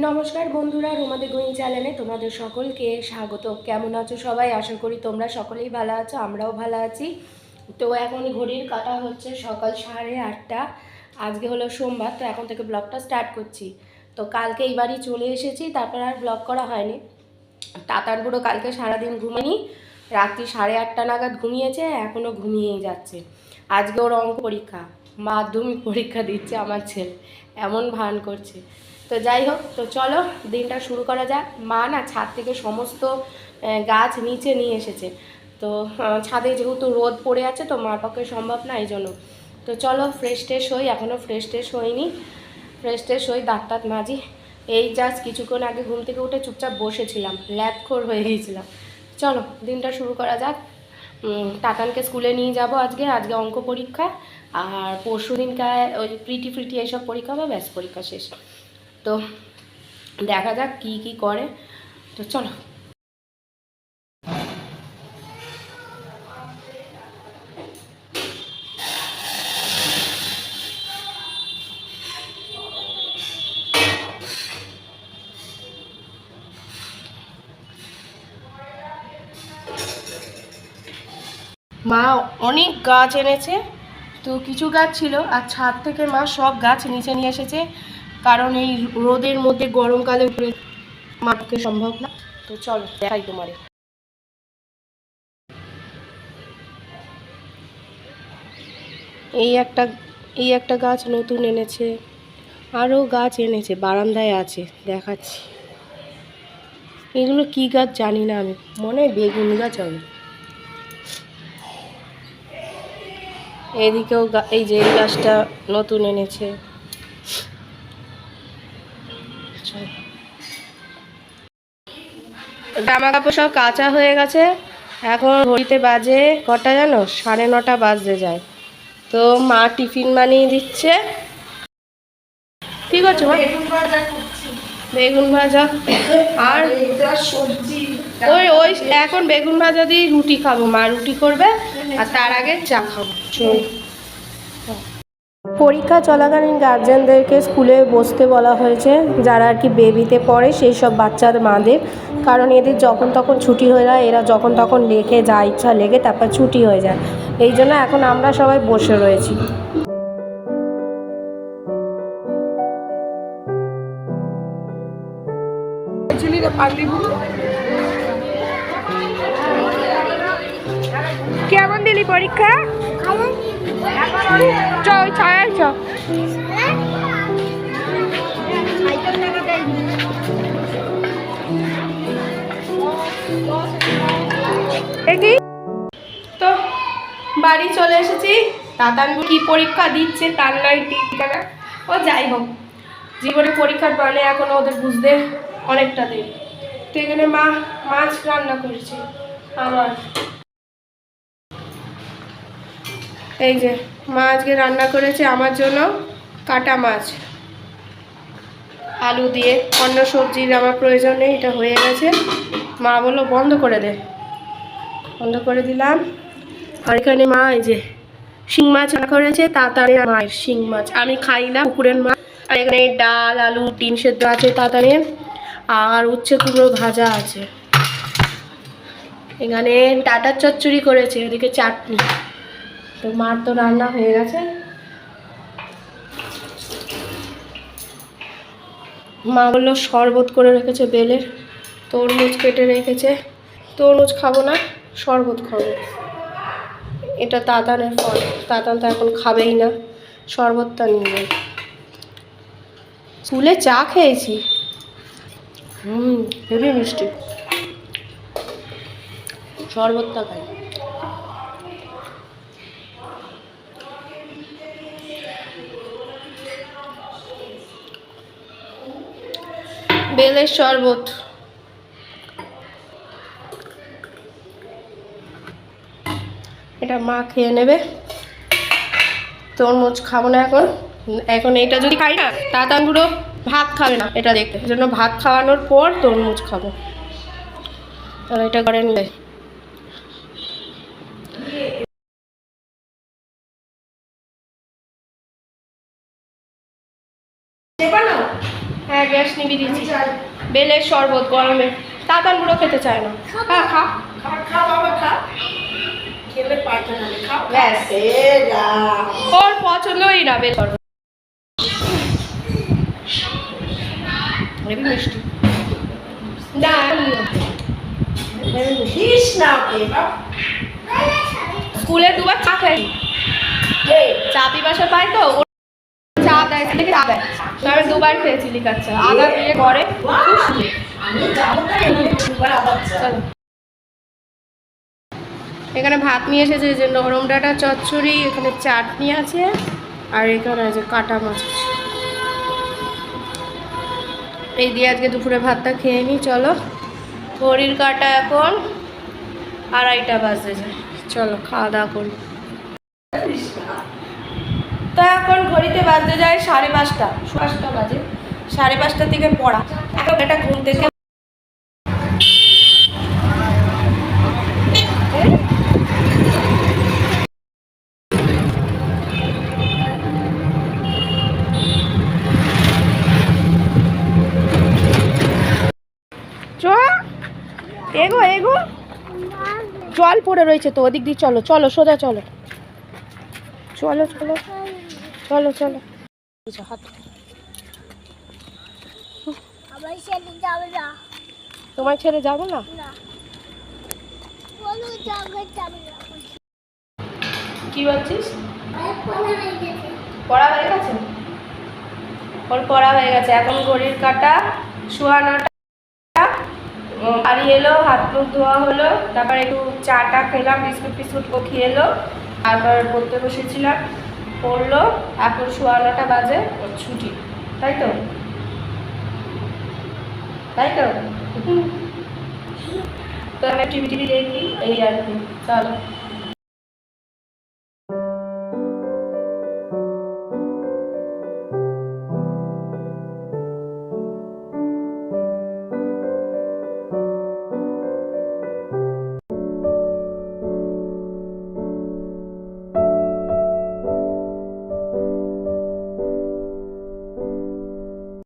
নমস্কার বন্ধুরা, রোমাদের গোয়িং চ্যানেলে তোমাদের সকলকে স্বাগত। কেমন আছো সবাই? আশা করি তোমরা সকলেই ভালো আছো, আমরাও ভালো আছি। তো এখন ঘড়ির কাটা হচ্ছে সকাল 8:30। আজকে হলো সোমবার, তো এখন থেকে ব্লগটা স্টার্ট করছি। তো কালকে এই বাড়ি চলে এসেছি, তারপর আর ব্লগ করা হয়নি। তাতার বুড়ো কালকে সারাদিন ঘুমায়নি, রাত্রি 8:30 নাগাদ ঘুমিয়েছে, এখনও ঘুমিয়েই যাচ্ছে। আজকে ওর অঙ্ক পরীক্ষা, মাধ্যমিক পরীক্ষা দিচ্ছে আমার ছেলে, এমন ভান করছে। তো যাই হোক, তো চলো দিনটা শুরু করা যাক। মা না ছাদ থেকে সমস্ত গাছ নিচে নিয়ে এসেছে। তো ছাদে যেহেতু রোদ পড়ে আছে, তো মার পক্ষে সম্ভব না, এই জন্য। তো চলো ফ্রেশ ট্রেশ হই, এখনও ফ্রেশ ট্রেশ হইনি। ফ্রেশ ট্রেশ হই, দাঁত টাত মাজি। এই জাস্ট কিছুক্ষণ আগে ঘুম থেকে উঠে চুপচাপ বসেছিলাম, ল্যাপখোর হয়ে গিয়েছিলাম। চলো দিনটা শুরু করা যাক। টাটানকে স্কুলে নিয়ে যাব আজকে অঙ্ক পরীক্ষা। আর পরশু দিনকায় ওই প্রিটি এইসব পরীক্ষা হবে, ব্যাস পরীক্ষা শেষ। তো দেখা যাক কি কি করে। তো চলো। মা অনেক গাছ এনেছে, তো কিছু গাছ ছিল আর ছাদ থেকে মা সব গাছ নিচে নিয়ে এসেছে, কারণ এই রোদের মধ্যে গরমকালে উপরে মাপকে সম্ভব না। তো চলো দেখাই তোমারে। এই একটা এই একটা গাছ নতুন এনেছে, আরও গাছ এনেছে, বারান্দায় আছে, দেখাচ্ছি। এগুলো কি গাছ জানি না, আমি মনে হয় বেগুন গাছ হবে। এদিকেও এই যে এই গাছটা নতুন এনেছে। জামা কাপড় সব কাঁচা হয়ে গেছে। এখন ঘড়িতে বাজে কটা জানো? 9:30 বাজতে যায়। তো মা টিফিন বানিয়ে দিচ্ছে। কি করছো মা? বেগুন ভাজা আর সবজি। ওই ওই এখন বেগুন ভাজা দিয়ে রুটি খাবো, মা রুটি করবে, আর তার আগে চা খাবো। পরীক্ষা চলাকালীন গার্জেনদেরকে স্কুলে বসতে বলা হয়েছে, যারা আর কি বেবিতে পড়ে সেই সব বাচ্চার মাদের, কারণ এদের যখন তখন ছুটি হয়ে যায়, এরা যখন তখন লেখে, যা ইচ্ছা লেগে তারপর ছুটি হয়ে যায়। এই জন্য এখন আমরা সবাই বসে রয়েছি। কেমন দিলি পরীক্ষা? চল ছায় চ। তো বাড়ি চলে এসেছি। তাতানবু কি পরীক্ষা দিচ্ছে তার নয় ঠিকানা, ও যাই হোক, জীবনে পরীক্ষার মানে এখন ওদের বুঝতে অনেকটা দেরি। তো এখানে মা মাছ রান্না করেছে। আবার এই যে মা আজকে রান্না করেছে আমার জন্য কাটা মাছ আলু দিয়ে। অন্য সবজির আমার প্রয়োজন নেই, এটা হয়ে গেছে। মা বললো বন্ধ করে দে, বন্ধ করে দিলাম। আর এখানে মা এই যে শিং মাছ রান্না করেছে, তাড়াতাড়ি মায়ের শিং মাছ, আমি খাই না পুকুরের মাছ। আর এখানে ডাল, আলু, ডিম সেদ্ধ আছে তাড়াতাড়ি, আর উচ্ছে কুমড়ো ভাজা আছে। এখানে ডাঁটার চচ্চড়ি করেছে, ওদিকে চাটনি। তো মার তো রান্না হয়ে গেছে। মা বললো শরবত করে রেখেছে বেলের, তরমুজ কেটে রেখেছে। তরমুজ খাবো না, শরবত খাবো। এটা তাতানের ফল, তাতান তো এখন খাবেই না, শরবতটা নিয়ে। স্কুলে চা খেয়েছি, হেবি মিষ্টি। শরবতটা খাই। বেলের শরবত। এটা মা খেয়ে নেবে, তরমুজ খাবো না এখন। এখন এটা যদি খাই না, তাতানগুলো ভাত খাবে না, এটা দেখতে, জন্য ভাত খাওয়ানোর পর তরমুজ খাবো। তাহলে এটা করে নিলে হ্যাঁ গ্যাস নিবি দিয়েছি, বেলের শরবত গরমে। তাতান বুড়ো খেতে চায় না। হ্যাঁ খা, ব্যাস ওর পছন্দই না বেল শরবত। মিষ্টি না স্কুলে দুবার চা খাই, চা পিপাসা পাই তো চা দেয়, চা দেয়। তো আমি দুবার খেয়েছি লিকার চা, আদা দিয়ে করে। এখানে ভাত নিয়ে এসেছে, যে নরম ডাঁটা চচ্চড়ি, এখানে চাটনি আছে, আর এখানে আছে কাটা মাছ আছে। এই দিয়ে আজকে দুপুরে ভাতটা খেয়ে নিই। চলো, ঘড়ির কাটা এখন 2:30 বাজে যায়। চলো খাওয়া দাওয়া করি। তো এখন ঘড়িতে বাজতে যায় 5:30 বাজে। 5:30 থেকে পড়া। এখন এটা ঘুম থেকে এগো এগো, জল পড়ে রয়েছে তো ওদিক দিয়ে। চলো চলো সোজা চলো, চলো চলো চলো চলো। তোমার ছেড়ে যাবো না? কি বলছিস? পড়া হয়ে গেছে, ওর পড়া হয়ে গেছে। এখন ঘড়ির কাটা 9:15। বাড়ি এলো, হাত মুখ ধোয়া হলো, তারপর একটু চাটা খেলাম, বিস্কুট ফিস্কুট খেয়ে এলো, তারপর পড়তে বসেছিলাম, পড়লো। এখন 9:15 বাজে, ওর ছুটি। তাই তো, তাই তো। তো আমি টিভি দেখি, এই আর কি। চলো।